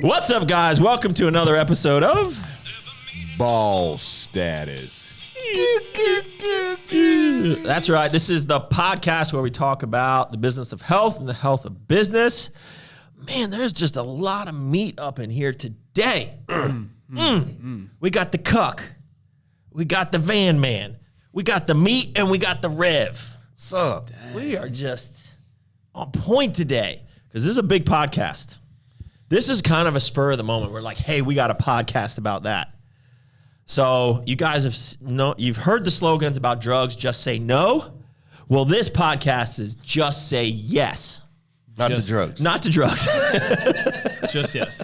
What's up, guys? Welcome to another episode of Ball Status. That's right. This is the podcast where we talk about the business of health and the health of business. Man, there's just a lot of meat up in here today. We got the cuck. We got the van man. We got the meat and we got the rev. What's up? We are just on point today because this is a big podcast. This is kind of a spur of the moment. We're like, hey, we got a podcast about that. So you guys you've heard the slogans about drugs, just say no. Well, this podcast is just say yes. Not to drugs. Not to drugs. Just yes.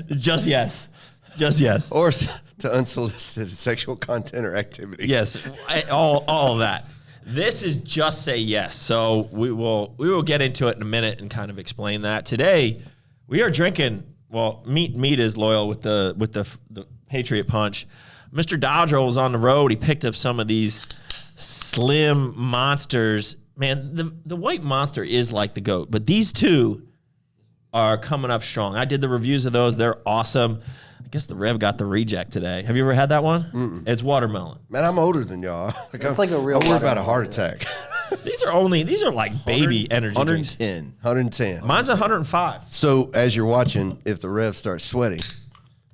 Just yes. Just yes. Or to unsolicited sexual content or activity. Yes. All of that. This is just say yes. So we will get into it in a minute and kind of explain that. Today, we are drinking, well, meat is loyal with the Patriot Punch. Mr. Dodger was on the road. He picked up some of these slim monsters. Man, the white monster is like the GOAT, but these two are coming up strong. I did the reviews of those. They're awesome. I guess the Rev got the reject today. Have you ever had that one? Mm-mm. It's watermelon. Man, I'm older than y'all. It's like a real I'm worried about a heart attack. These are like baby energy drinks. 110. Mine's 105. So as you're watching, if the Rev starts sweating,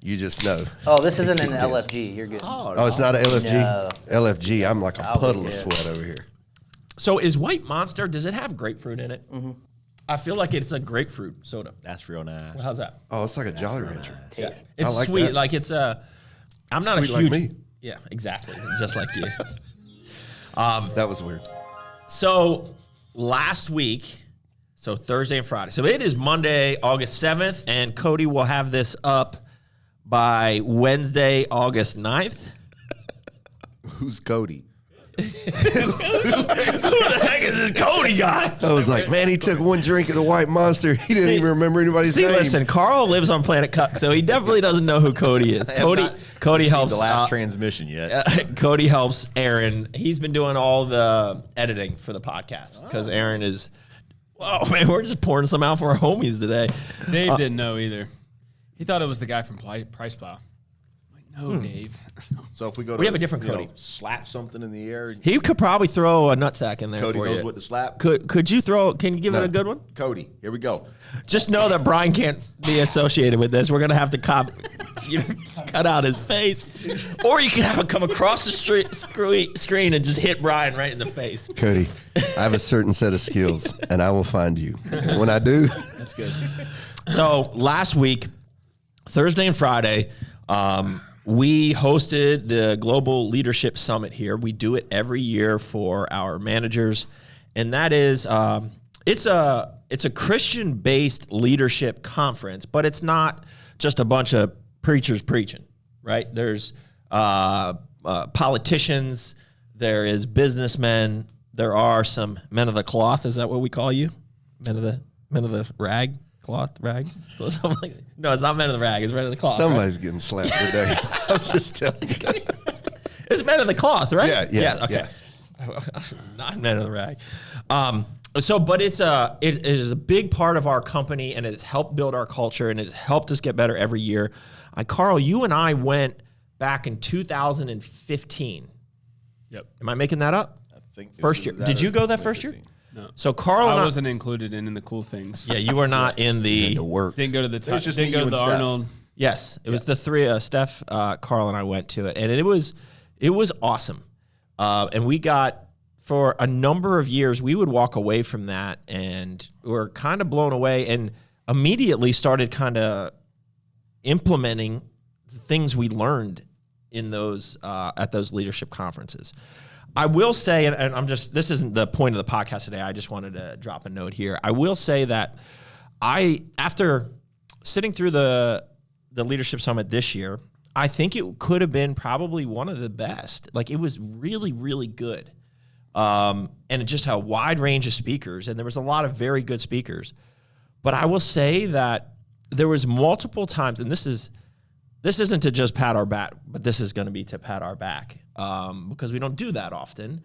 you just know. Oh, this isn't an LFG. You're good. Oh, it's not an LFG? No. LFG, I'm like a I'll be puddle of good. sweat over here. So is White Monster, does it have grapefruit in it? Mm-hmm. I feel like it's a grapefruit soda. That's real nice. Well, how's that? Oh, it's like a Jolly Rancher. Yeah. It's I like sweet. that. Like it's I'm not Sweet a like huge. me. Yeah, exactly. Just like you. That was weird. So last week, so Thursday and Friday. So it is Monday, August 7th, and Cody will have this up by Wednesday, August 9th. Who's Cody? Who the heck is this Cody guy? I was like, man, he took one drink of the White Monster. He didn't even remember anybody's name. Listen, Carl lives on Planet Cuck, so he definitely doesn't know who Cody is. Cody helps the last transmission yet. Cody helps Aaron. He's been doing all the editing for the podcast because Aaron is. Oh man, we're just pouring some out for our homies today. Dave didn't know either. He thought it was the guy from Price Plow. I'm like, no, Dave. So if we go to, We have a different Cody. slap something in the air. He could probably throw a nutsack in there Cody for knows you. what to slap. Could you throw? Can you give it a good one? Cody, here we go. Just know that Brian can't be associated with this. We're gonna have to cut out his face, or you can have it come across the screen and just hit Brian right in the face. Cody, I have a certain set of skills, and I will find you. When I do, That's good. So last week, Thursday and Friday, we hosted the Global Leadership Summit here. We do it every year for our managers, and that is it's a Christian-based leadership conference, but it's not just a bunch of preachers preaching, right? There's politicians, there is businessmen, there are some men of the cloth. Is that what we call you? Men of the rag? Cloth rag? No, it's not men of the rag. It's men of the cloth. somebody's getting slapped today. I'm just telling you. It's men of the cloth, right? Yeah. Okay. Not men of the rag. But it is a big part of our company, and it has helped build our culture, and it has helped us get better every year. Carl, you and I went back in 2015. Yep. Am I making that up? I think First year. Did you go that first year? No. So Carl and I wasn't included in the cool things. Yeah, you were not in the. to work. Didn't go to the was just didn't me, go you to the and Steph. Arnold. Yes, it was the three. Steph, Carl, and I went to it, and it was awesome. And we got, for a number of years, we would walk away from that, and we're kind of blown away, and immediately started kind of implementing the things we learned in those at those leadership conferences. I will say, and this isn't the point of the podcast today. I just wanted to drop a note here. I will say that after sitting through the Leadership Summit this year, I think it could have been probably one of the best. Like, it was really, really good. And it just had a wide range of speakers, and there was a lot of very good speakers. But I will say that there was multiple times, and this isn't to just pat our back, but this is going to be to pat our back, because we don't do that often.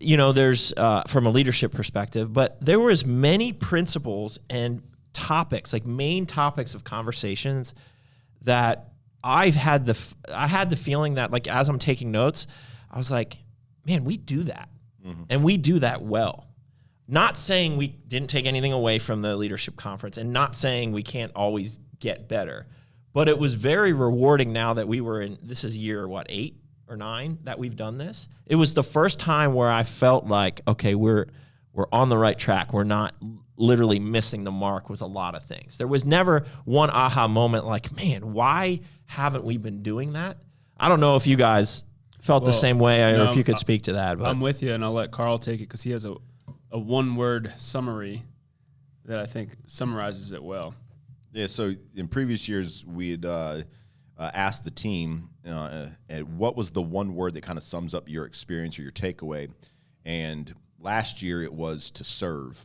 There's from a leadership perspective, but there was many principles and topics, like main topics of conversations that I had the feeling that, like, as I'm taking notes, I was like, man, we do that. And we do that well. Not saying we didn't take anything away from the leadership conference, and not saying we can't always get better, but it was very rewarding now that we were in, this is year, 8 or 9 that we've done this. It was the first time where I felt like, okay, we're on the right track. We're not literally missing the mark with a lot of things. There was never one aha moment like, man, why haven't we been doing that? I don't know if you guys felt the same way, or if you could speak to that. But I'm with you, and I'll let Carl take it because he has a one-word summary that I think summarizes it well. Yeah, so in previous years, we had asked the team what was the one word that kind of sums up your experience or your takeaway. And last year it was to serve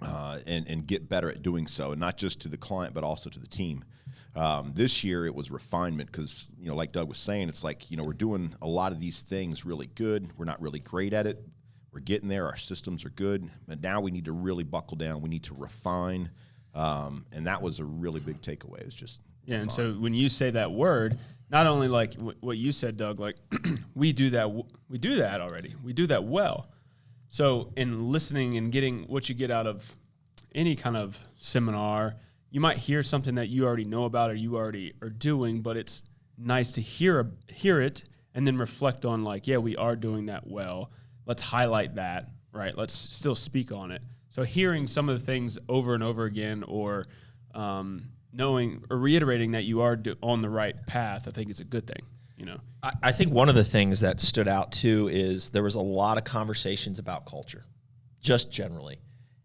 and get better at doing so, and not just to the client but also to the team. This year it was refinement because, like Doug was saying, it's like, we're doing a lot of these things really good. We're not really great at it. We're getting there. Our systems are good. But now we need to really buckle down. We need to refine. And that was a really big takeaway. It's just Yeah, and so when you say that word, not only like what you said, Doug, like we do that already. We do that well. So in listening and getting what you get out of any kind of seminar, you might hear something that you already know about or you already are doing, but it's nice to hear it and then reflect on, like, yeah, we are doing that well. Let's highlight that, right? Let's still speak on it. So hearing some of the things over and over again, or knowing or reiterating that you are on the right path, I think is a good thing. I think one of the things that stood out too is there was a lot of conversations about culture, just generally,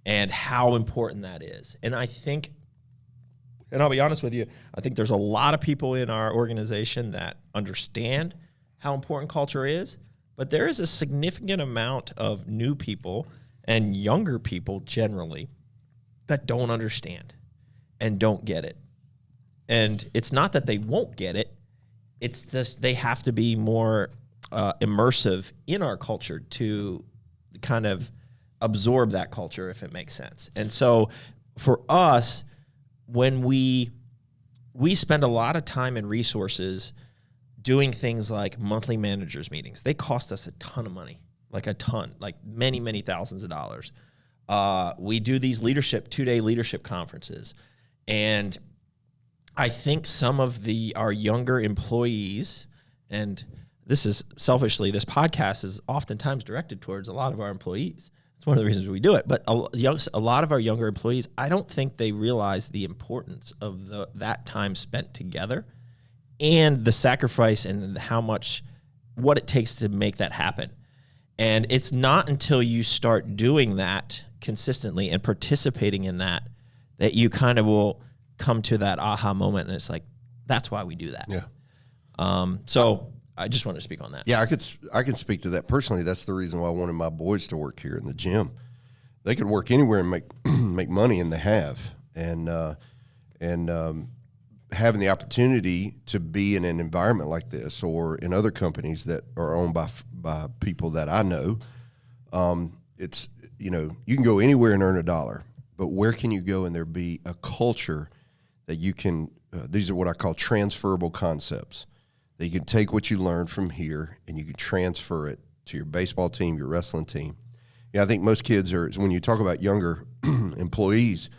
and how important that is. And I think, and I'll be honest with you, I think there's a lot of people in our organization that understand how important culture is, but there is a significant amount of new people and younger people generally that don't understand and don't get it. And it's not that they won't get it, it's just they have to be more immersive in our culture to kind of absorb that culture, if it makes sense. And so for us, when we spend a lot of time and resources doing things like monthly managers meetings. They cost us a ton of money, like a ton, like many, many thousands of dollars. We do these 2-day leadership conferences. And I think some of our younger employees, and this is selfishly, this podcast is oftentimes directed towards a lot of our employees. It's one of the reasons we do it. But a lot of our younger employees, I don't think they realize the importance of that time spent together and the sacrifice and what it takes to make that happen. And it's not until you start doing that consistently and participating in that you kind of will come to that aha moment, and it's like, that's why we do that. Yeah. So I just wanted to speak on that. Yeah, I can speak to that personally. That's the reason why I wanted my boys to work here in the gym. They could work anywhere and make money, and they have. And having the opportunity to be in an environment like this, or in other companies that are owned by people that I know, it's, you can go anywhere and earn $1, but where can you go and there be a culture that you can, these are what I call transferable concepts, that you can take what you learned from here and you can transfer it to your baseball team, your wrestling team. I think most kids when you talk about younger employees,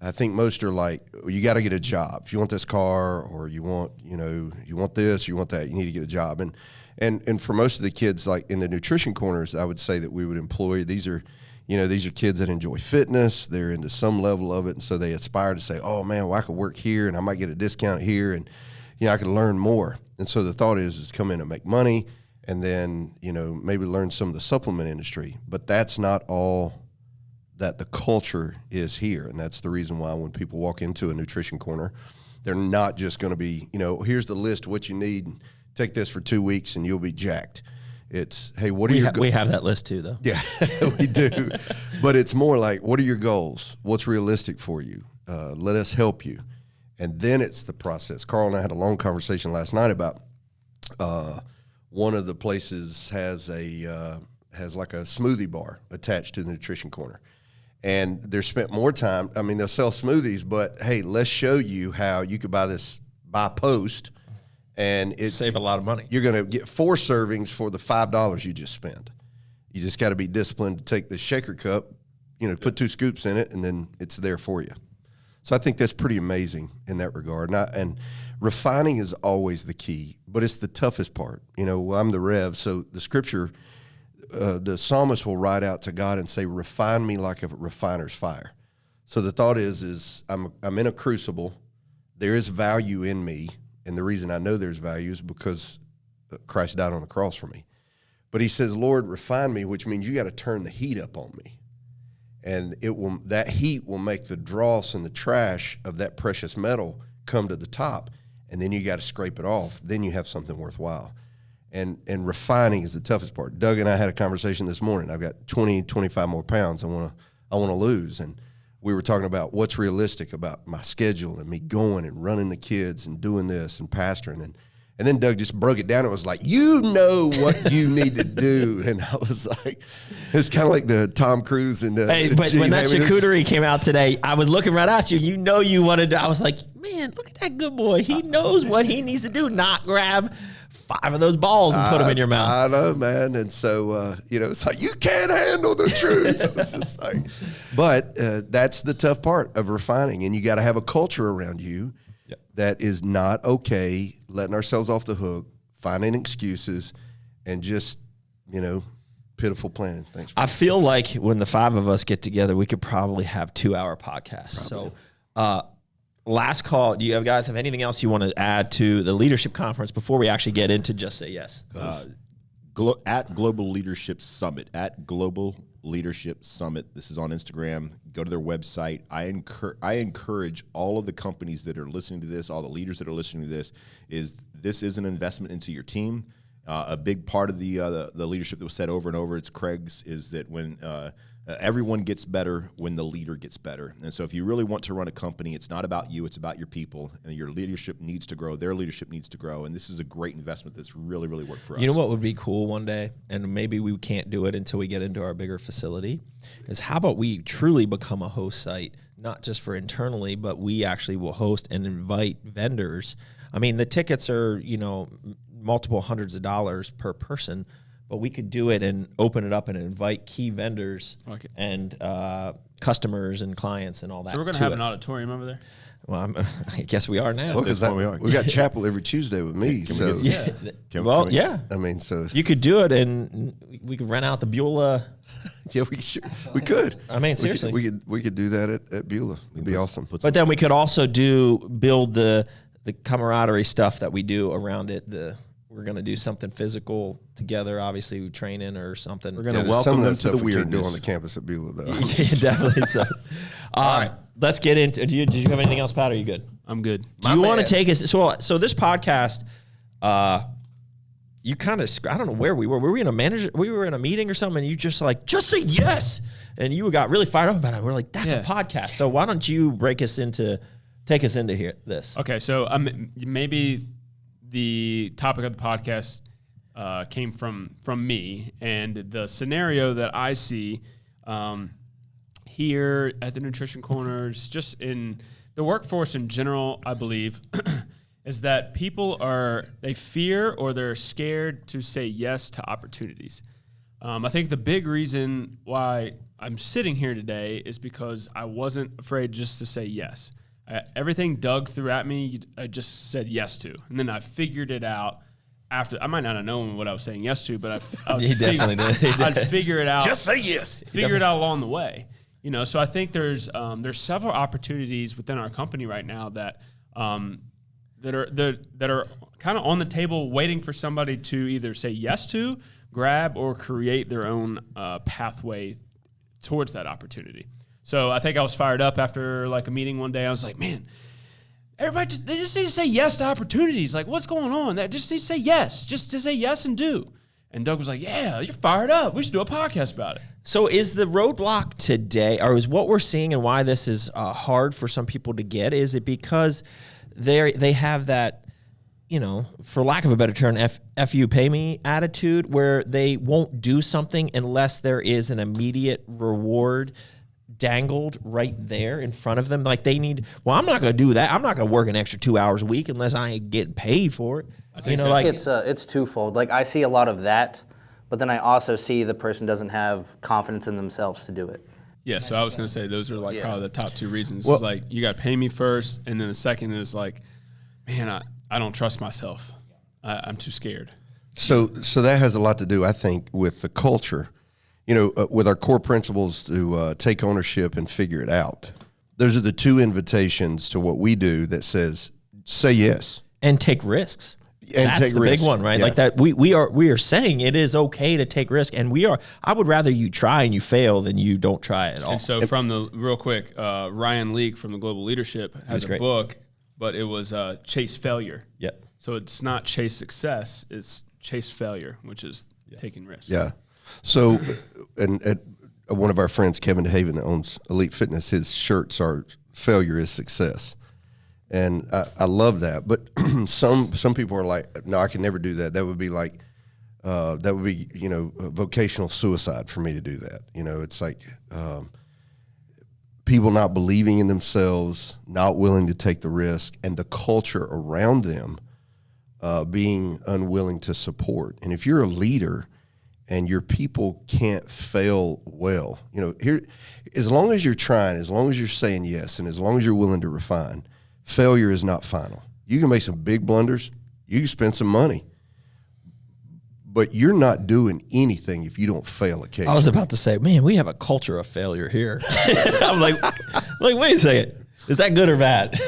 I think most are like, you got to get a job. If you want this car, or you want, you want this, you want that, you need to get a job. And for most of the kids, like in the nutrition corners, I would say that we would employ, these are kids that enjoy fitness. They're into some level of it. And so they aspire to say, oh man, well, I could work here and I might get a discount here, and, I could learn more. And so the thought is come in and make money, and then, maybe learn some of the supplement industry. But that's not all that the culture is here. And that's the reason why when people walk into a nutrition corner, they're not just going to be, here's the list of what you need. Take this for 2 weeks and you'll be jacked. It's, hey, what are your goals? We have that list too, though. Yeah, we do. But it's more like, what are your goals? What's realistic for you? Let us help you. And then it's the process. Carl and I had a long conversation last night about one of the places has like a smoothie bar attached to the nutrition corner. And they're spent more time. I mean, they'll sell smoothies, but hey, let's show you how you could buy this by post, and Save a lot of money. you're going to get 4 servings for the $5 you just spent. You just got to be disciplined to take the shaker cup, put 2 scoops in it, and then it's there for you. So I think that's pretty amazing in that regard. And refining is always the key, but it's the toughest part. I'm the Rev, so the scripture, the psalmist will write out to God and say, refine me like a refiner's fire. So the thought is I'm in a crucible. There is value in me. And the reason I know there's value is because Christ died on the cross for me. But he says, Lord, refine me, which means you got to turn the heat up on me. And that heat will make the dross and the trash of that precious metal come to the top. And then you got to scrape it off. Then you have something worthwhile. And refining is the toughest part. Doug and I had a conversation this morning. I've got 20, 25 more pounds I want to lose. And we were talking about what's realistic about my schedule and me going and running the kids and doing this and pastoring. And then Doug just broke it down and was like, you know what you need to do. And I was like, it's kind of like the Tom Cruise and Hey, but when that charcuterie came out today, I was looking right at you. You wanted to, I was like, man, look at that good boy. He knows what he needs to do, not grab 5 of those balls and put them in your mouth. I know, man. And so, it's like, you can't handle the truth. It's just like, but that's the tough part of refining. And you got to have a culture around you that is not okay letting ourselves off the hook, finding excuses, and just, pitiful planning. Thanks. I feel like when the 5 of us get together, we could probably have 2-hour podcasts. Probably. So, last call. Do you guys have anything else you want to add to the leadership conference before we actually get into Just Say Yes? At Global Leadership Summit, This is on Instagram. Go to their website. I encourage all of the companies that are listening to this, all the leaders that are listening to this is an investment into your team. A big part of the leadership that was said over and over, it's Craig's, is that when everyone gets better when the leader gets better. And so if you really want to run a company, it's not about you, it's about your people. And your leadership needs to grow. Their leadership needs to grow. And this is a great investment that's really, really worked for us. You know what would be cool one day, and maybe we can't do it until we get into our bigger facility, is how about we truly become a host site, not just for internally, but we actually will host and invite vendors. I mean, the tickets are, multiple hundreds of dollars per person, but we could do it and open it up and invite key vendors and customers and clients and all that. So we're going to have an auditorium over there? Well, I guess we are now. Well, we got chapel every Tuesday with me. Yeah. Yeah. I mean, so you could do it, and we could rent out the Beulah. Yeah, we could. I mean, seriously, we could do that at Beulah. It'd be awesome. But then we could also build the camaraderie stuff that we do around it. We're going to do something physical together, obviously training or something. We're going to welcome them to the we can't do weirdness on the campus at Beulah, though. Yeah, definitely so. All right, let's get into. Did you have anything else, Pat? Are you good? I'm good. Do you want to take us? So this podcast, you kind of, I don't know where we were. Were we in a meeting or something? And you just say yes, and you got really fired up about it. We're like, that's a podcast. So why don't you take us into this? Okay, so maybe the topic of the podcast came from me, and the scenario that I see here at the Nutrition Corners, just in the workforce in general, I believe, is that people they fear or they're scared to say yes to opportunities. I think the big reason why I'm sitting here today is because I wasn't afraid just to say yes. Everything Doug threw at me, I just said yes to. And then I figured it out after. I might not have known what I was saying yes to, but He definitely did. I'd figure it out. Just say yes. Figure it out along the way. So I think there's several opportunities within our company right now that are kind of on the table waiting for somebody to either say yes to, grab, or create their own pathway towards that opportunity. So I think I was fired up after a meeting one day. I was like, man, everybody they just need to say yes to opportunities. Like, what's going on? They just need to say yes. Just to say yes and do. And Doug was like, yeah, you're fired up. We should do a podcast about it. So is the roadblock today, or is what we're seeing and why this is hard for some people to get, is it because they have that, for lack of a better term, F you pay me attitude, where they won't do something unless there is an immediate reward dangled right there in front of them. Like they need, well, I'm not going to do that. I'm not going to work an extra 2 hours a week unless I ain't getting paid for it. You know, like It's twofold. Like I see a lot of that, but then I also see the person doesn't have confidence in themselves to do it. Yeah, so I was going to say those are like probably the top two reasons. Well- It's like you got to pay me first, and then the second is like, man, I don't trust myself. I'm too scared. So that has a lot to do, I think, with the culture. You know, with our core principles to take ownership and figure it out. Those are the two invitations to what we do that says, say yes. and take risks. And That's take the risks. big one, right? Yeah. Like that we are saying it is okay to take risk, and I would rather you try and you fail than you don't try at all. And so from the real quick, Ryan Leake from the Global Leadership has a great. book, but it was Chase Failure. Yep. So it's not chase success, it's chase failure, which is taking risks. Yeah. So, and one of our friends, Kevin DeHaven, that owns Elite Fitness, his shirts are "Failure is Success," and I love that. But some people are like, "No, I can never do that. That would be like, that would be vocational suicide for me to do that." You know, it's like people not believing in themselves, not willing to take the risk, and the culture around them being unwilling to support. And if you're a leader and your people can't fail well, here, as long as you're trying, as long as you're saying yes, and as long as you're willing to refine, failure is not final. You can make some big blunders. You can spend some money. But you're not doing anything if you don't fail occasionally. I was about to say, man, we have a culture of failure here. I'm like, wait a second, is that good or bad?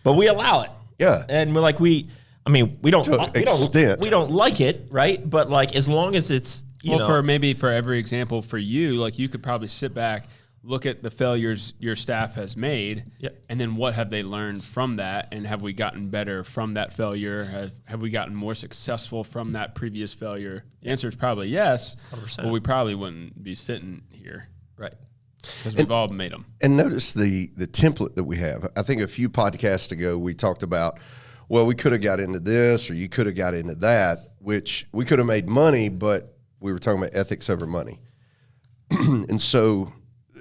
But we allow it. Yeah. And we're like, we don't extent. we don't like it, right? But like as long as it's for every example for you, like you could probably sit back, look at the failures your staff has made, Yep. and then what have they learned from that, and have we gotten better from that failure? Have we gotten more successful from that previous failure? The answer is probably yes, 100%. but we probably wouldn't be sitting here right. because we've all made them. And notice the template that we have. I think a few podcasts ago we talked about, well, we could have got into this or you could have got into that, which we could have made money, but we were talking about ethics over money. And so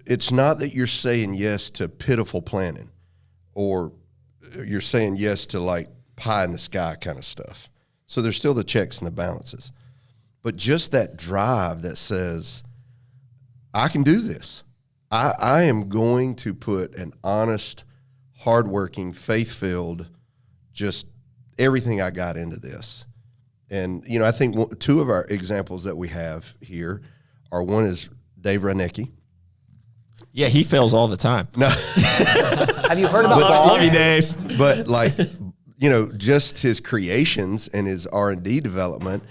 it's not that you're saying yes to pitiful planning or you're saying yes to like pie in the sky kind of stuff. So there's still the checks and the balances. But just that drive that says, I can do this. I am going to put an honest, hardworking, faith-filled, just everything I got into this. And, I think two of our examples that we have here are, one is Dave Reinecke. Yeah, he fails all the time. Have you heard about Love you, Dave. But like, just his creations and his R&D development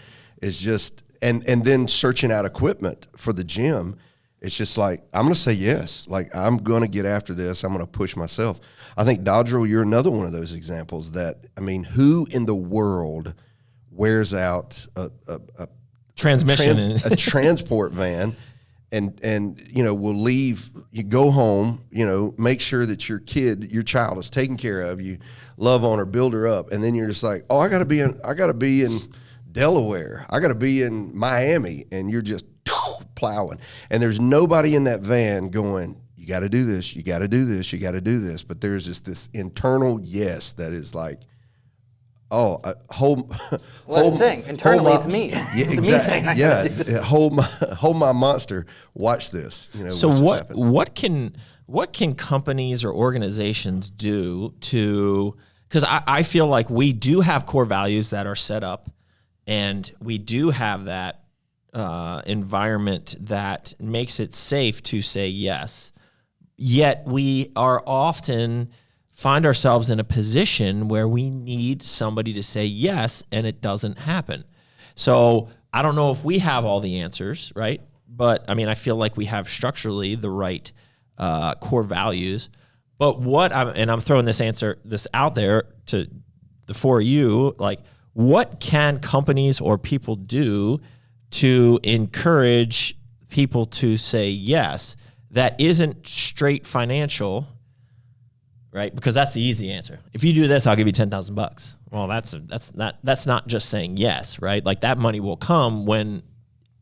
is just, and then searching out equipment for the gym. It's just like, I'm going to say yes. Like, I'm going to get after this. I'm going to push myself. I think, Dodrill, you're another one of those examples that, who in the world wears out a Transmission. a transport van and will leave, you go home, make sure that your child is taken care of, you love on her, build her up, and then you're just like, oh, I got to be in Delaware, I got to be in Miami, and you're just plowing, and there's nobody in that van going, you got to do this, you got to do this, you got to do this, but there's just this internal yes that is like, oh, hold the thing. Internally, my, it's me. Yeah, It's exactly. me saying I gotta do this. Hold my monster. Watch this. So watch this happen. what can companies or organizations do to, because I feel like we do have core values that are set up, and we do have that environment that makes it safe to say yes, yet we are often find ourselves in a position where we need somebody to say yes, and it doesn't happen. So I don't know if we have all the answers, right? But I feel like we have structurally the right core values. But I'm throwing this out there to the four of you, like, what can companies or people do to encourage people to say yes that isn't straight financial? Right, because that's the easy answer. If you do this, I'll give you $10,000. Well, that's not just saying yes, right? Like that money will come when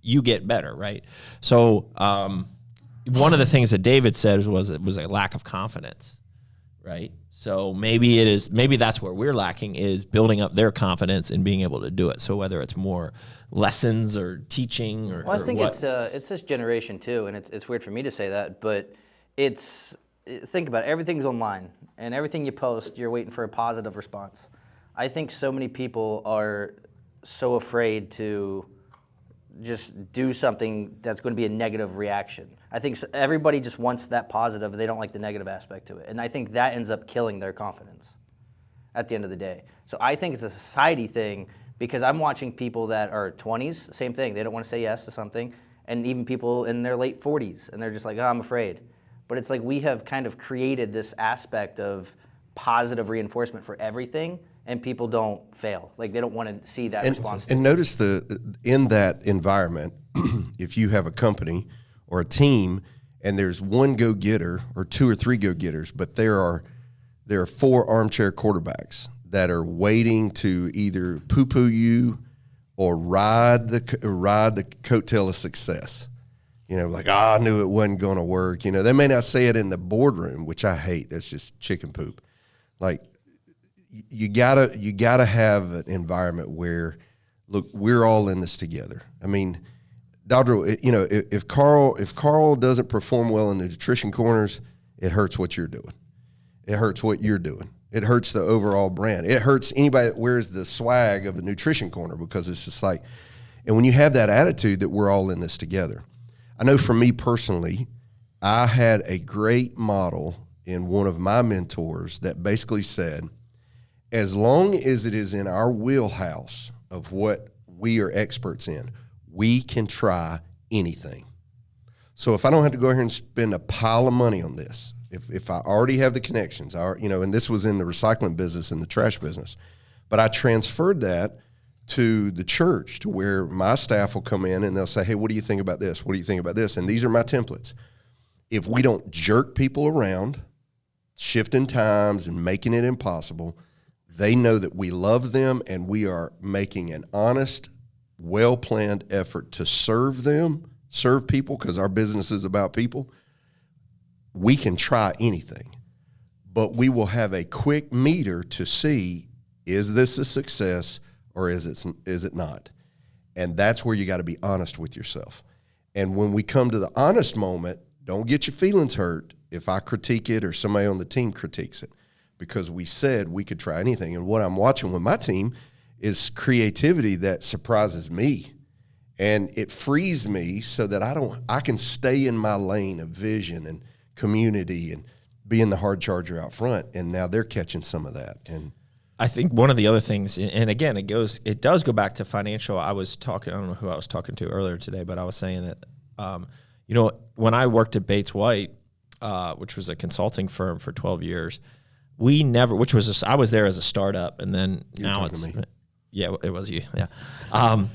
you get better, right? So, one of the things that David said was it was a lack of confidence, right? So maybe that's where we're lacking, is building up their confidence in being able to do it. So whether it's more lessons or teaching or, Well, I think or what. it's this generation too, and it's weird for me to say that, but think about it, everything's online, and everything you post, you're waiting for a positive response. I think so many people are so afraid to just do something that's going to be a negative reaction. I think everybody just wants that positive. They don't like the negative aspect to it. And I think that ends up killing their confidence at the end of the day. So I think it's a society thing, because I'm watching people that are 20s, same thing. They don't want to say yes to something. And even people in their late 40s, and they're just like, oh, I'm afraid. But it's like we have kind of created this aspect of positive reinforcement for everything, and people don't fail. Like, they don't want to see that response. And notice in that environment, if you have a company or a team and there's one go-getter or two or three go-getters, but there are 4 armchair quarterbacks that are waiting to either poo-poo you or ride the coattail of success. You know, like, I knew it wasn't going to work. You know, they may not say it in the boardroom, which I hate. That's just chicken poop. Like, you gotta have an environment where, look, we're all in this together. I mean, Dodrill, you know, if Carl doesn't perform well in the nutrition corners, it hurts what you're doing. It hurts what you're doing. It hurts the overall brand. It hurts anybody that wears the swag of the nutrition corner, because it's just like, and when you have that attitude that we're all in this together. I know for me personally, I had a great model in one of my mentors that basically said, as long as it is in our wheelhouse of what we are experts in, we can try anything. So if I don't have to go here and spend a pile of money on this, if I already have the connections, and this was in the recycling business and the trash business, but I transferred that to the church, to where my staff will come in and they'll say, hey, what do you think about this? What do you think about this? And these are my templates. If we don't jerk people around, shifting times and making it impossible, they know that we love them and we are making an honest, well-planned effort to serve people, because our business is about people. We can try anything, but we will have a quick meter to see, is this a success or is it not? And that's where you got to be honest with yourself. And when we come to the honest moment, don't get your feelings hurt if I critique it or somebody on the team critiques it, because we said we could try anything. And what I'm watching with my team is creativity that surprises me, and it frees me so that I can stay in my lane of vision and community and being the hard charger out front. And now they're catching some of that. And I think one of the other things, and again, it does go back to financial. I don't know who I was talking to earlier today, but I was saying that, when I worked at Bates White, which was a consulting firm for 12 years, I was there as a startup, and then now it's, yeah, it was you. Yeah.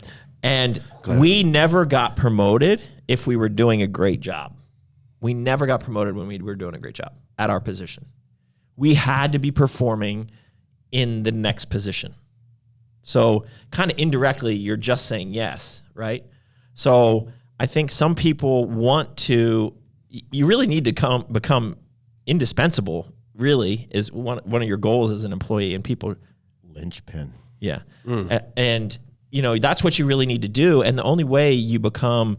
And we never got promoted if we were doing a great job. We never got promoted when we were doing a great job at our position. We had to be performing in the next position. So kind of indirectly, you're just saying yes, right? So I think some people you really need to become indispensable, really, is one of your goals as an employee, and people. Linchpin. Yeah. And, that's what you really need to do. And the only way you become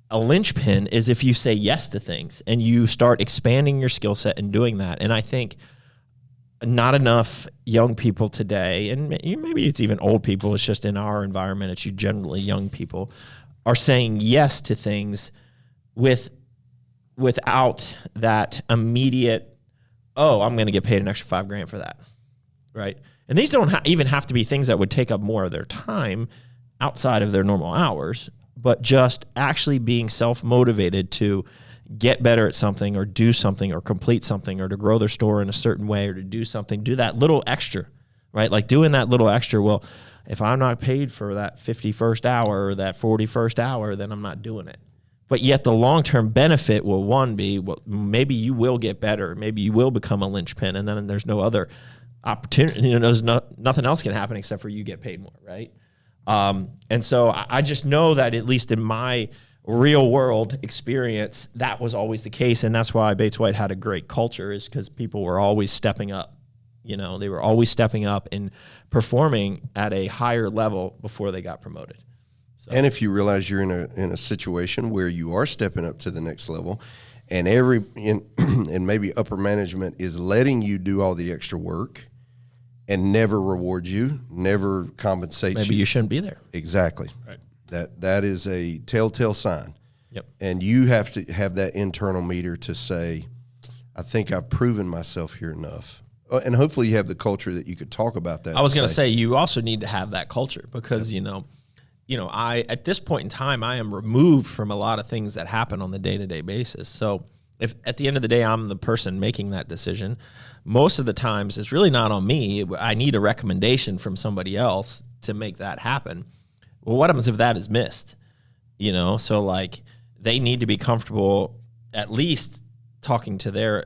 a linchpin is if you say yes to things and you start expanding your skill set and doing that. And I think not enough young people today, and maybe it's even old people, it's just in our environment, it's generally young people, are saying yes to things without that immediate, I'm going to get paid an extra $5,000 for that, right? And these don't even have to be things that would take up more of their time outside of their normal hours, but just actually being self-motivated to get better at something or do something or complete something or to grow their store in a certain way or to do that little extra, right? Like doing that little extra. Well, if I'm not paid for that 51st hour or that 41st hour, then I'm not doing it. But yet the long-term benefit will be, well, maybe you will get better. Maybe you will become a linchpin, and then there's no other opportunity. There's nothing else can happen except for you get paid more, right? And so I just know that at least in my real world experience, that was always the case. And that's why Bates White had a great culture, is because people were always stepping up. You know, they were always stepping up and performing at a higher level before they got promoted. So. And if you realize you're in a situation where you are stepping up to the next level, and and maybe upper management is letting you do all the extra work and never reward you, never compensate you. Maybe you shouldn't be there. Exactly. Right. That is a telltale sign. Yep. And you have to have that internal meter to say, I think I've proven myself here enough. And hopefully you have the culture that you could talk about that. I was going to say, you also need to have that culture because, you know, I, at this point in time, I am removed from a lot of things that happen on the day-to-day basis. So if at the end of the day, I'm the person making that decision, most of the times it's really not on me. I need a recommendation from somebody else to make that happen. Well, what happens if that is missed? You know, so like they need to be comfortable at least talking to their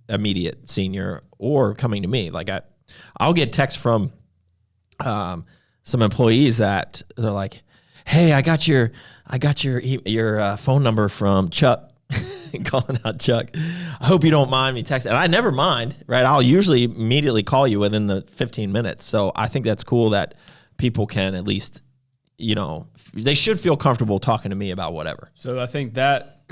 immediate senior or coming to me. Like I'll get texts from some employees that they're like, "Hey, I got your phone number from Chuck," calling out Chuck. "I hope you don't mind me texting." And I never mind, right? I'll usually immediately call you within the 15 minutes. So I think that's cool that people can at least, you know, they should feel comfortable talking to me about whatever. So I think that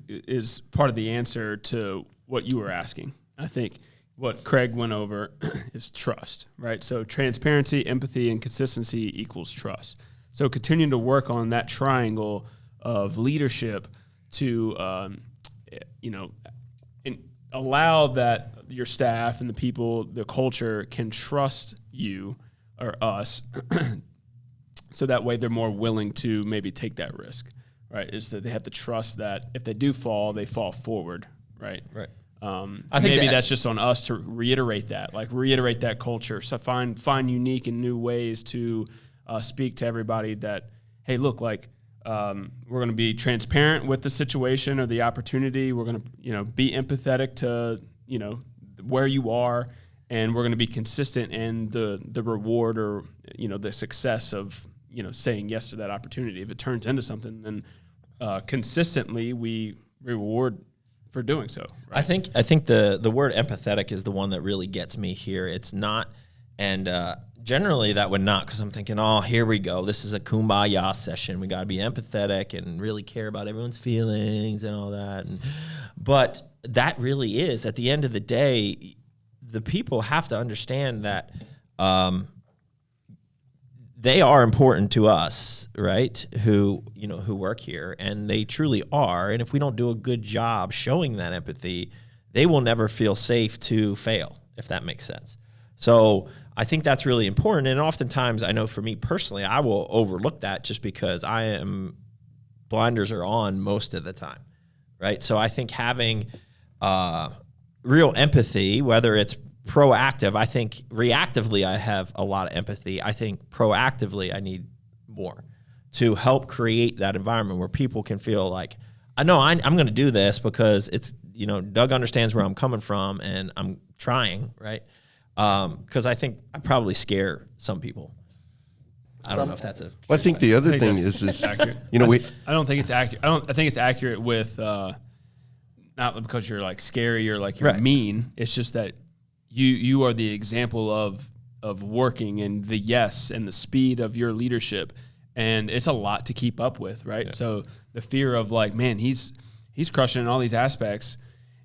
is part of the answer to what you were asking. I think what Craig went over is trust, right? So transparency, empathy, and consistency equals trust. So continuing to work on that triangle of leadership to, you know, allow that your staff and the people, the culture can trust you or us so that way they're more willing to maybe take that risk, right? Is that they have to trust that if they do fall, they fall forward, right? Right. I think maybe that's just on us to reiterate that culture. So find unique and new ways to speak to everybody that, hey, look, like we're going to be transparent with the situation or the opportunity. We're going to, you know, be empathetic to, you know, where you are, and we're going to be consistent in the reward or, you know, the success of, you know, saying yes to that opportunity. If it turns into something, then consistently we reward for doing so. Right? I think the word empathetic is the one that really gets me here. It's not, and generally that would not, because I'm thinking, oh, here we go. This is a kumbaya session. We got to be empathetic and really care about everyone's feelings and all that. But that really is, at the end of the day, the people have to understand that they are important to us, right? Who work here, and they truly are. And if we don't do a good job showing that empathy, they will never feel safe to fail, if that makes sense. So I think that's really important. And oftentimes, I know for me personally, I will overlook that just because blinders are on most of the time, right? So I think having real empathy, whether it's proactive, I think reactively I have a lot of empathy. I think proactively I need more to help create that environment where people can feel like, I know I'm going to do this because it's, you know, Doug understands where I'm coming from and I'm trying, right? Because I think I probably scare some people. I don't know if that's a. Well, I think the other thing is accurate. You know, I don't think it's accurate. I think it's accurate with not because you're like scary or like you're Right. mean. It's just that you are the example of working and the yes and the speed of your leadership, and it's a lot to keep up with, right? Yeah. So the fear of like, man, he's crushing in all these aspects,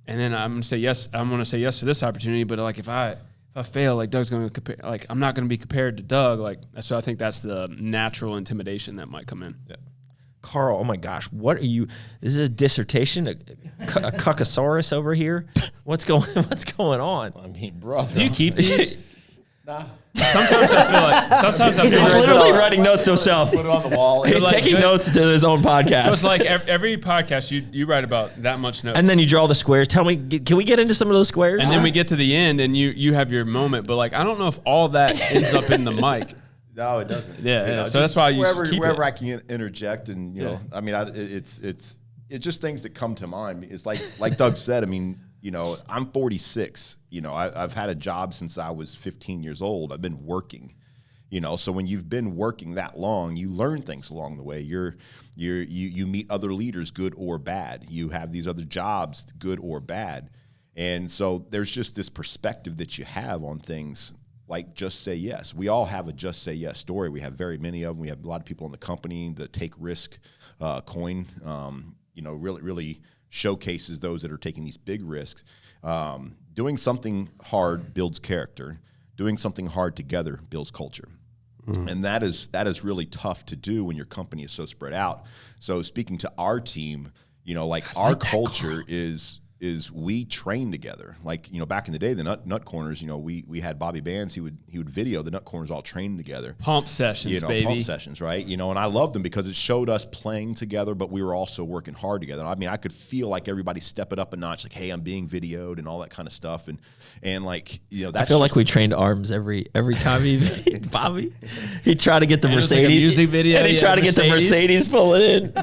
and then I'm gonna say yes. I'm gonna say yes to this opportunity, but like if I fail, like Doug's gonna compare, like I'm not gonna be compared to Doug, like so. I think that's the natural intimidation that might come in. Yeah. Carl, oh my gosh, what are you? Is this a dissertation? A cuckosaurus over here? What's going on? I mean, brother. Do you keep these? Nah. Sometimes I feel He's like literally writing notes to himself. Put it on the wall. He's like taking good- notes to his own podcast. it's like every podcast you write about that much notes, And then you draw the squares. Tell me, can we get into some of those squares? and then we get to the end and you have your moment, but like I don't know if all that ends up in the mic. No, it doesn't. Yeah, You yeah. know, So that's why you should keep wherever it. I can interject, and you know, I mean, it's just things that come to mind. It's like Doug said. I mean, you know, I'm 46. You know, I've had a job since I was 15 years old. I've been working. So when you've been working that long, you learn things along the way. You meet other leaders, good or bad. You have these other jobs, good or bad. And so there's just this perspective that you have on things like Just Say Yes. We all have a Just Say Yes story. We have very many of them. We have a lot of people in the company. The Take Risk coin, really showcases those that are taking these big risks. Doing something hard builds character. Doing something hard together builds culture. And that is really tough to do when your company is so spread out. So speaking to our team, our culture is we train together. Back in the day, the nut corners, we had Bobby Bands. He would video the nut corners all trained together. Pump sessions, baby. Pump sessions, right? And I loved them because it showed us playing together, but we were also working hard together. I mean, I could feel like everybody stepping up a notch, like, hey, I'm being videoed and all that kind of stuff. And that's I feel like we trained arms every time he Bobby. He tried to get the Mercedes like a music video, and he tried to get the Mercedes pulling in.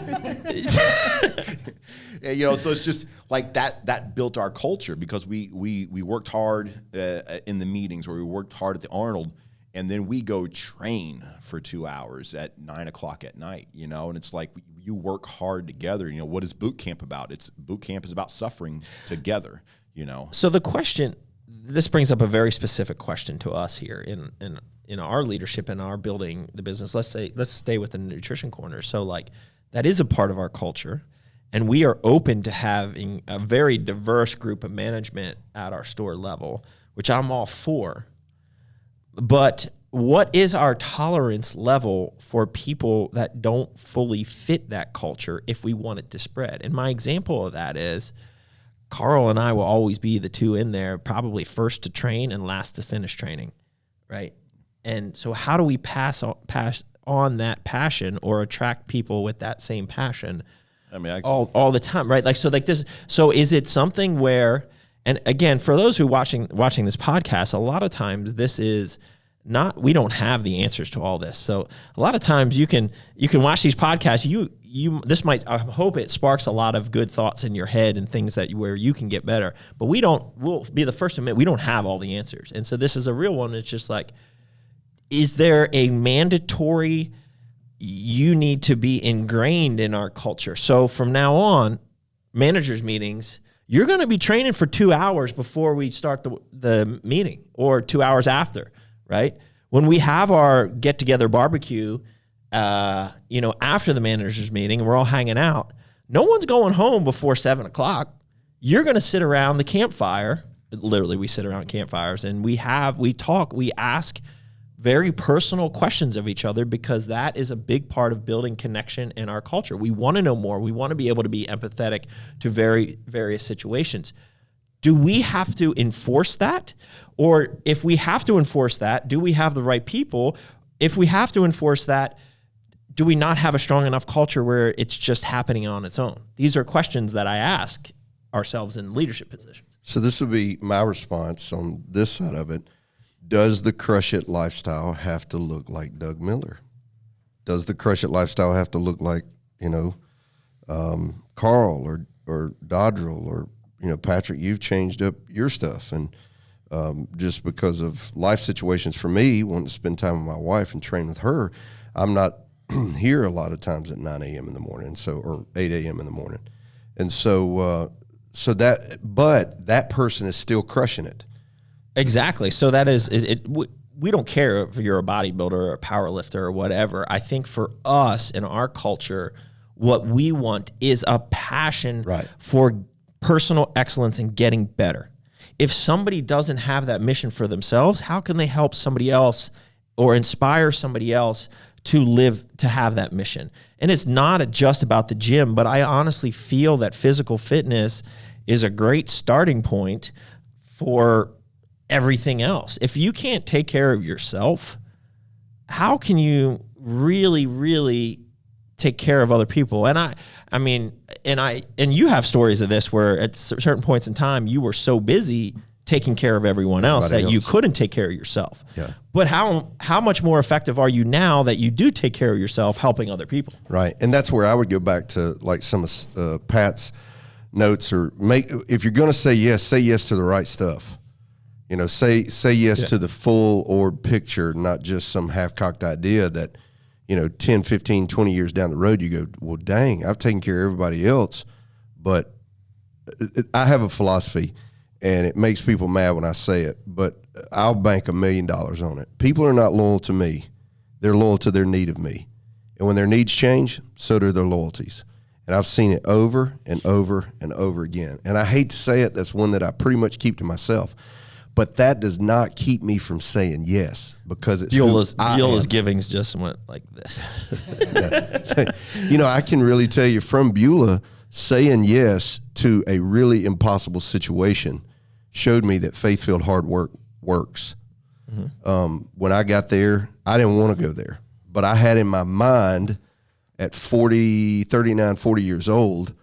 So it's just like that built our culture because we worked hard in the meetings, or we worked hard at the Arnold, and then we go train for 2 hours at 9 o'clock at night, and it's like you work hard together. What is boot camp about? Boot camp is about suffering together, So the question, this brings up a very specific question to us here in our leadership and our building the business. Let's stay with the Nutrition Corner. So that is a part of our culture. And we are open to having a very diverse group of management at our store level, which I'm all for. But what is our tolerance level for people that don't fully fit that culture if we want it to spread? And my example of that is Carl and I will always be the two in there, probably first to train and last to finish training, right? And so how do we pass on that passion or attract people with that same passion all the time, right? This. So is it something where, and again, for those who watching this podcast, a lot of times this is not, we don't have the answers to all this. So a lot of times you can watch these podcasts. I hope it sparks a lot of good thoughts in your head and things where you can get better. But we'll be the first to admit we don't have all the answers. And so this is a real one. It's just like, is there a mandatory, you need to be ingrained in our culture? So from now on, managers meetings, you're going to be training for 2 hours before we start the meeting, or 2 hours after, right? When we have our get together barbecue, after the managers meeting and we're all hanging out, no one's going home before 7 o'clock. You're going to sit around the campfire. Literally, we sit around campfires and we talk, we ask very personal questions of each other, because that is a big part of building connection in our culture. We want to know more. We want to be able to be empathetic to various situations. Do we have to enforce that? Or if we have to enforce that, do we have the right people? If we have to enforce that, do we not have a strong enough culture where it's just happening on its own? These are questions that I ask ourselves in leadership positions. So this would be my response on this side of it. Does the Crush It lifestyle have to look like Doug Miller? Does the Crush It lifestyle have to look like, Carl or Dodrell or, Patrick, you've changed up your stuff. And just because of life situations for me, wanting to spend time with my wife and train with her, I'm not here a lot of times at 9 a.m. in the morning, or 8 a.m. in the morning. And but that person is still crushing it. Exactly. So that is it. We don't care if you're a bodybuilder or a power lifter or whatever. I think for us in our culture, what we want is a passion for personal excellence and getting better. If somebody doesn't have that mission for themselves, how can they help somebody else or inspire somebody else to have that mission? And it's not just about the gym, but I honestly feel that physical fitness is a great starting point for everything else. If you can't take care of yourself, how can you really, really take care of other people? And and you have stories of this where at certain points in time you were so busy taking care of everyone else that you couldn't take care of yourself. Yeah. But how much more effective are you now that you do take care of yourself, helping other people? Right. And that's where I would go back to like some of Pat's notes, or if you're going to say yes to the right stuff. You know, say yes to the full orb picture, not just some half-cocked idea that, 10, 15, 20 years down the road, you go, well, dang, I've taken care of everybody else. But I have a philosophy, and it makes people mad when I say it, but I'll bank $1 million on it. People are not loyal to me. They're loyal to their need of me. And when their needs change, so do their loyalties. And I've seen it over and over and over again. And I hate to say it, that's one that I pretty much keep to myself. But that does not keep me from saying yes, because it's Beulah's givings just went like this. I can really tell you from Beulah, saying yes to a really impossible situation showed me that faith-filled hard work works. Mm-hmm. When I got there, I didn't want to go there. But I had in my mind at 39, 40 years old,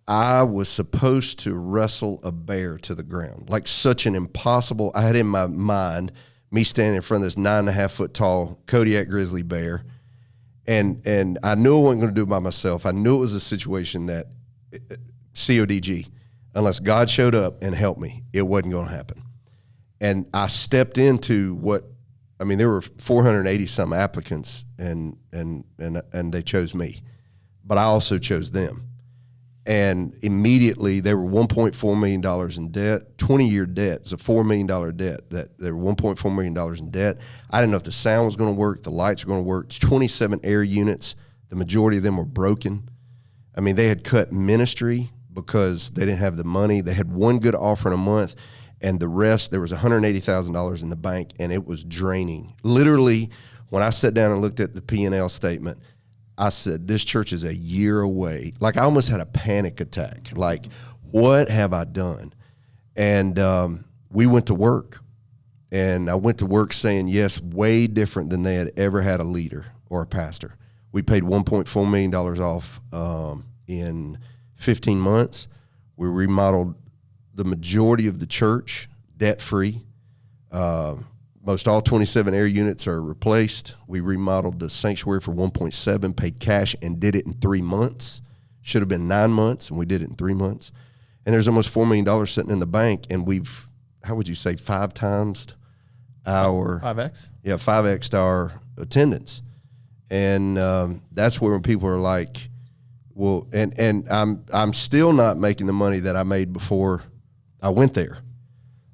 I was supposed to wrestle a bear to the ground. Like such an impossible, I had in my mind me standing in front of this 9.5 foot tall Kodiak grizzly bear. And I knew I wasn't going to do it by myself. I knew it was a situation that, CODG, unless God showed up and helped me, it wasn't going to happen. And I stepped into there were 480 some applicants and they chose me, but I also chose them. And immediately they were $1.4 million in debt, 20-year debt. It's a $4 million debt. That they were $1.4 million in debt. I didn't know if the sound was going to work, the lights were going to work. It's 27 air units. The majority of them were broken. I mean, they had cut ministry because they didn't have the money. They had one good offering a month, and the rest, there was $180,000 in the bank, and it was draining. Literally, when I sat down and looked at the P&L statement, I said, this church is a year away. Like, I almost had a panic attack. Like, what have I done? And we went to work. And I went to work saying yes, way different than they had ever had a leader or a pastor. We paid $1.4 million off in 15 months. We remodeled the majority of the church, debt-free. Most all 27 air units are replaced. We remodeled the sanctuary for 1.7, paid cash, and did it in 3 months. Should have been 9 months, and we did it in 3 months. And there's almost $4 million sitting in the bank, and we've, how would you say, 5 times our 5X? Yeah, 5X'd our attendance. And that's where when people are like, well, and I'm still not making the money that I made before I went there.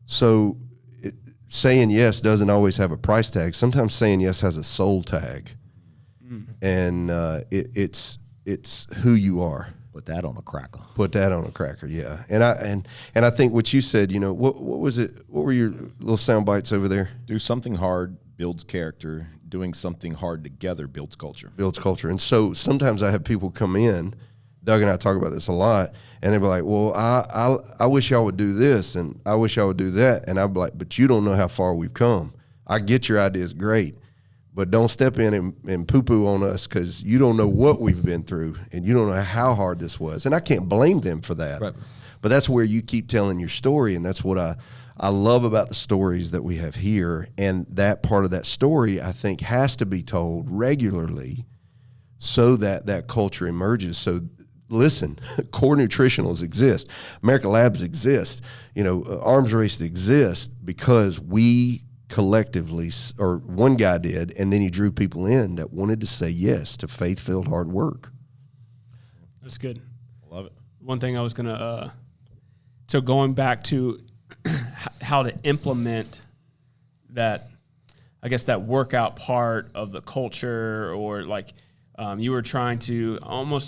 So saying yes doesn't always have a price tag. Sometimes saying yes has a soul tag, and it's who you are. Put that on a cracker. Put that on a cracker, yeah. And I think what you said, what was it? What were your little sound bites over there? Do something hard builds character. Doing something hard together builds culture. Builds culture. And so sometimes I have people come in. Doug and I talk about this a lot, and they'll be like, well, I wish y'all would do this, and I wish y'all would do that. And I'll be like, but you don't know how far we've come. I get your ideas, great, but don't step in and poo-poo on us, because you don't know what we've been through, and you don't know how hard this was. And I can't blame them for that. Right. But that's where you keep telling your story, and that's what I love about the stories that we have here. And that part of that story, I think, has to be told regularly so that that culture emerges. So listen, Core Nutritionals exist. American Labs exist. Arms Race exists because we collectively, or one guy did, and then he drew people in that wanted to say yes to faith-filled hard work. That's good. I love it. One thing I was going to, so going back to how to implement that, I guess, that workout part of the culture, or like, you were trying to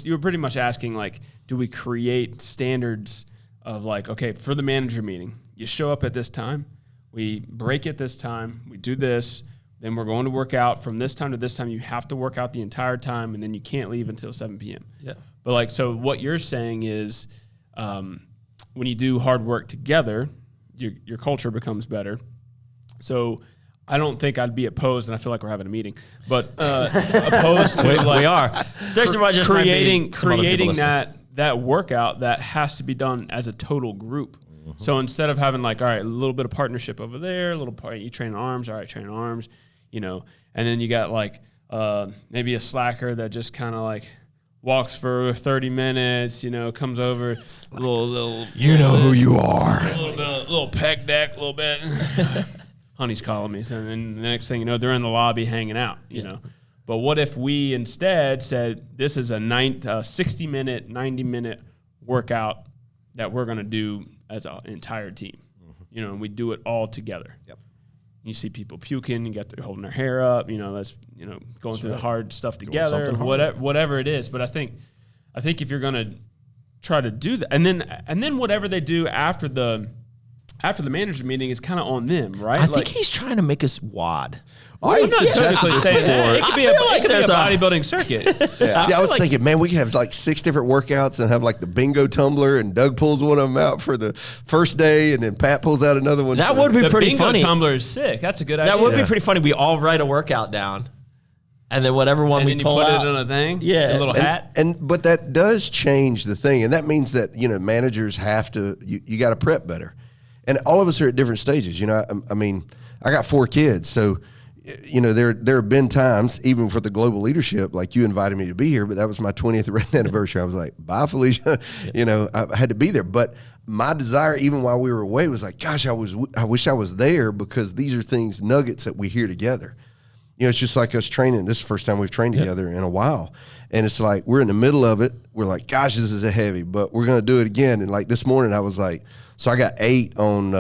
you were pretty much asking, like, do we create standards of, like, okay, for the manager meeting, you show up at this time, we break at this time, we do this, then we're going to work out from this time to this time. You have to work out the entire time, and then you can't leave until 7 p.m. Yeah. But, like, so what you're saying is, when you do hard work together, your culture becomes better. So I don't think I'd be opposed, and I feel like we're having a meeting, but opposed to we are. There's just creating that workout that has to be done as a total group. Mm-hmm. So instead of having, like, all right, a little bit of partnership over there, a little part, you train arms, all right, train arms, and then you got, like, maybe a slacker that just kind of, like, walks for 30 minutes, comes over, little you know who you are. A little bit little peg deck, a little bit. Honey's calling me. So then the next thing you know, they're in the lobby hanging out, you know. But what if we instead said, this is a 60-minute, 90-minute workout that we're going to do as an entire team, you know, and we do it all together. Yep. You see people puking, you got them holding their hair up, you know, that's, you know, going through the hard stuff together, whatever it is. But I think if you're going to try to do that, and then whatever they do after the manager meeting is kind of on them, right? I think he's trying to make us WOD. I I'm not technically saying that. It could be a bodybuilding circuit. I was thinking, man, we could have like 6 different workouts and have like the bingo tumbler, and Doug pulls one of them out for the first day, and then Pat pulls out another one. That would be The pretty bingo funny. tumbler is sick. That's a good idea. That would be pretty funny. We all write a workout down, and then whatever one And we then you pull put out, it on a thing, Yeah. a little hat. But that does change the thing, and that means that, you know, managers have to, you got to prep better, and all of us are at different stages. You know, I mean, I got 4 kids, so, you know, there have been times, even for the global leadership, like you invited me to be here, but that was my 20th anniversary. I was like, bye, Felicia. You know, I had to be there. But my desire, even while we were away, was like, gosh, I wish I was there, because these are things, nuggets that we hear together. You know, it's just like us training. This is the first time we've trained together in a while. And it's like, we're in the middle of it. We're like, gosh, this is a heavy, but we're going to do it again. And like this morning, I was like, so I got 8 on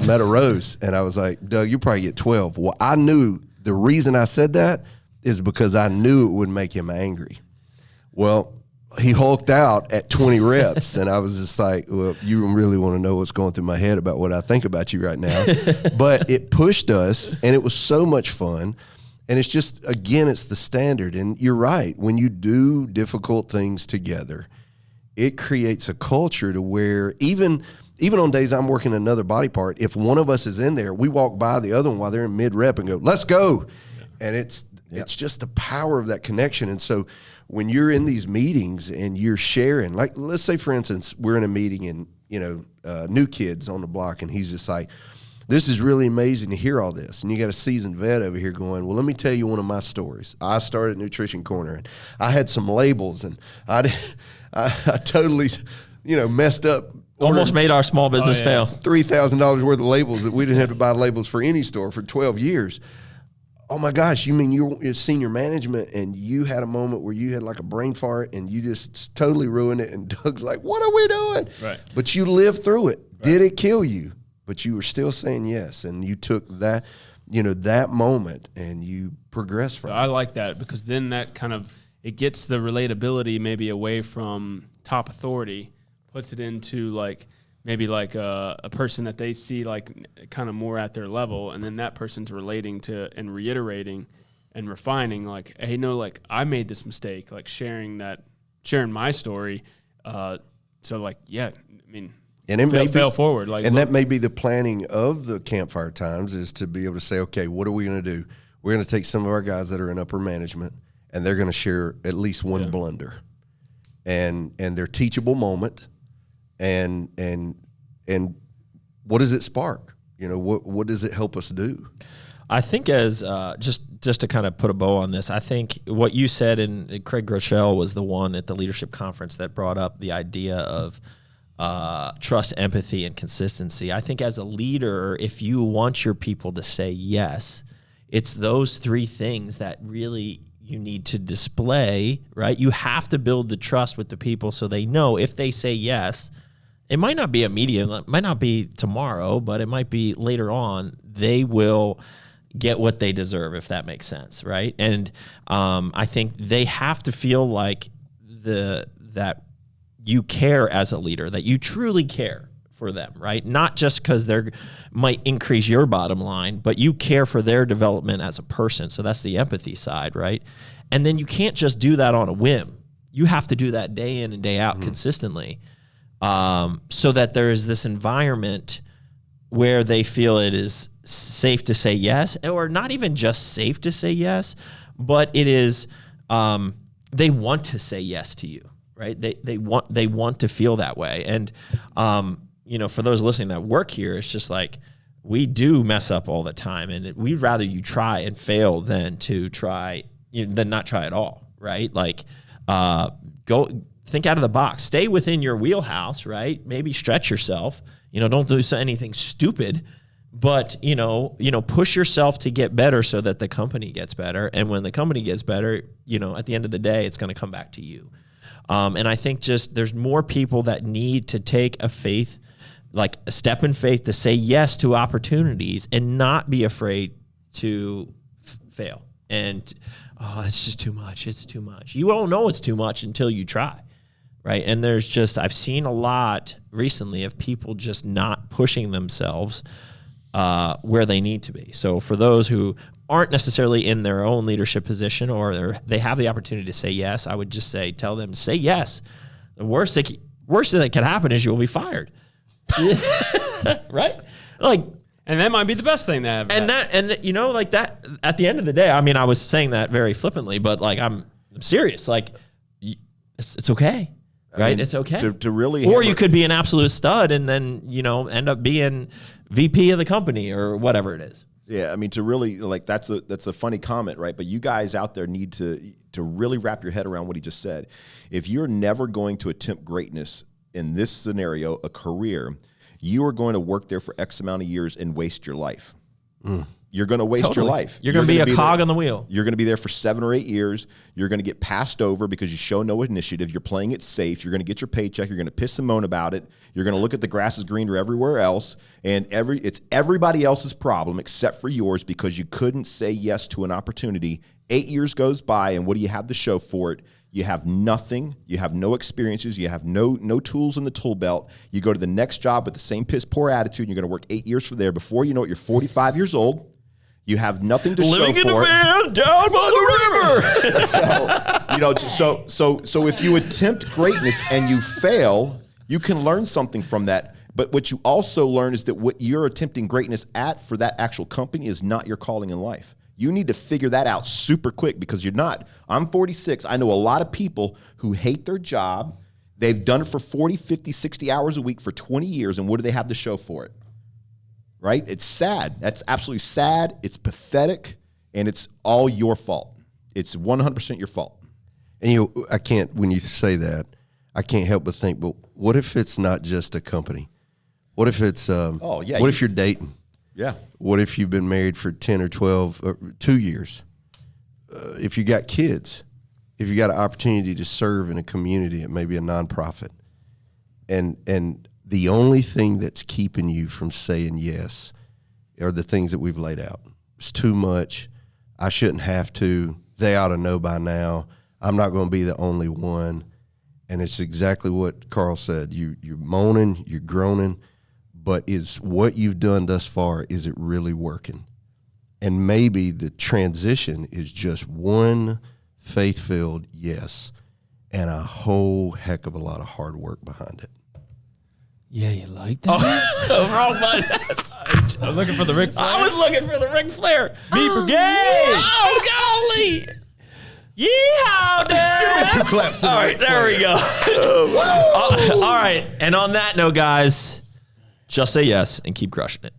Meadow Rose. And I was like, Doug, you probably get 12. Well, I knew the reason I said that is because I knew it would make him angry. Well, he hulked out at 20 reps. And I was just like, well, you really want to know what's going through my head about what I think about you right now. But it pushed us, and it was so much fun. And it's just, again, it's the standard. And you're right. When you do difficult things together, it creates a culture to where even on days I'm working another body part, if one of us is in there, we walk by the other one while they're in mid-rep and go, let's go. Yeah. And it's just the power of that connection. And so when you're in these meetings and you're sharing, like, let's say, for instance, we're in a meeting and, you know, new kids on the block, and he's just like, this is really amazing to hear all this. And you got a seasoned vet over here going, well, let me tell you one of my stories. I started Nutrition Corner, and I had some labels, and I totally, you know, messed up. Almost made our small business fail. $3,000 worth of labels that we didn't have to buy labels for any store for 12 years. Oh my gosh, you mean you're senior management, and you had a moment where you had like a brain fart and you just totally ruined it, and Doug's like, what are we doing? Right. But you lived through it. Right. Did it kill you? But you were still saying yes, and you took that, you know, that moment, and you progressed from it. I like that, because then that kind of, it gets the relatability maybe away from top authority, puts it into like maybe like a person that they see like kind of more at their level, and then that person's relating to and reiterating and refining like, hey, no, like I made this mistake, like sharing my story. So like, yeah, I mean, and it fail forward. Like, and that may be the planning of the campfire times, is to be able to say, okay, what are we going to do? We're going to take some of our guys that are in upper management, and they're going to share at least one blunder, and their teachable moment, and what does it spark? You know, what does it help us do? I think as just to kind of put a bow on this, I think what you said, and Craig Groeschel was the one at the leadership conference that brought up the idea of trust, empathy, and consistency. I think as a leader, if you want your people to say yes, it's those 3 things that really you need to display, right? You have to build the trust with the people so they know if they say yes, it might not be immediate, it might not be tomorrow, but it might be later on, they will get what they deserve, if that makes sense, right? And I think they have to feel like that you care as a leader, that you truly care for them, right? Not just because they might increase your bottom line, but you care for their development as a person. So that's the empathy side, right? And then you can't just do that on a whim. You have to do that day in and day out consistently, so that there is this environment where they feel it is safe to say yes, or not even just safe to say yes, but it is they want to say yes to you, right? They want to feel that way. And you know, for those listening that work here, it's just like we do mess up all the time, and we'd rather you try and fail than to try than not try at all, right? Like think out of the box. Stay within your wheelhouse, right? Maybe stretch yourself. Don't do anything stupid, but push yourself to get better so that the company gets better. And when the company gets better, at the end of the day, it's going to come back to you. And I think just there's more people that need to take a step in faith to say yes to opportunities and not be afraid to fail. And, it's just too much. It's too much. You won't know it's too much until you try. Right. And I've seen a lot recently of people just not pushing themselves where they need to be. So for those who aren't necessarily in their own leadership position or they have the opportunity to say yes, I would just tell them to say yes. The worst that can happen is you'll be fired. Right? And that might be the best thing to have. And that at the end of the day, I mean, I was saying that very flippantly, but I'm serious. It's okay. Right, it's okay to really. Or you could be an absolute stud and then end up being VP of the company or whatever it is. Yeah, I mean to really that's a funny comment, right? But you guys out there need to really wrap your head around what he just said. If you're never going to attempt greatness in this scenario, a career, you are going to work there for X amount of years and waste your life. You're going to waste your life. You're going to be a cog on the wheel. You're going to be there for 7 or 8 years. You're going to get passed over because you show no initiative. You're playing it safe. You're going to get your paycheck. You're going to piss and moan about it. You're going to look at the grass is greener everywhere else. And it's everybody else's problem except for yours because you couldn't say yes to an opportunity. 8 years goes by, and what do you have to show for it? You have nothing. You have no experiences. You have no tools in the tool belt. You go to the next job with the same piss poor attitude. And you're going to work 8 years for there. Before you know it, you're 45 years old. You have nothing to show for it. Living in a van down by the river. So if you attempt greatness and you fail, you can learn something from that. But what you also learn is that what you're attempting greatness at for that actual company is not your calling in life. You need to figure that out super quick because you're not. I'm 46. I know a lot of people who hate their job. They've done it for 40, 50, 60 hours a week for 20 years. And what do they have to show for it? Right? It's sad. That's absolutely sad. It's pathetic. And it's all your fault. It's 100% your fault. And I can't, when you say that, I can't help but think, but what if it's not just a company? What if it's, what if you're dating? Yeah. What if you've been married for 10 or 12, or 2 years? If you got kids, if you got an opportunity to serve in a community, it may be a nonprofit. And the only thing that's keeping you from saying yes are the things that we've laid out. It's too much. I shouldn't have to. They ought to know by now. I'm not going to be the only one. And it's exactly what Carl said. You're moaning, you're groaning, but is what you've done thus far, is it really working? And maybe the transition is just one faith-filled yes and a whole heck of a lot of hard work behind it. Yeah, you like that? Wrong button. I'm looking for the Ric Flair. I was looking for the Ric Flair. Me brigade. Oh, golly. Yeehaw, dude. 2 claps. All right, there we go. All right. And on that note, guys, just say yes and keep crushing it.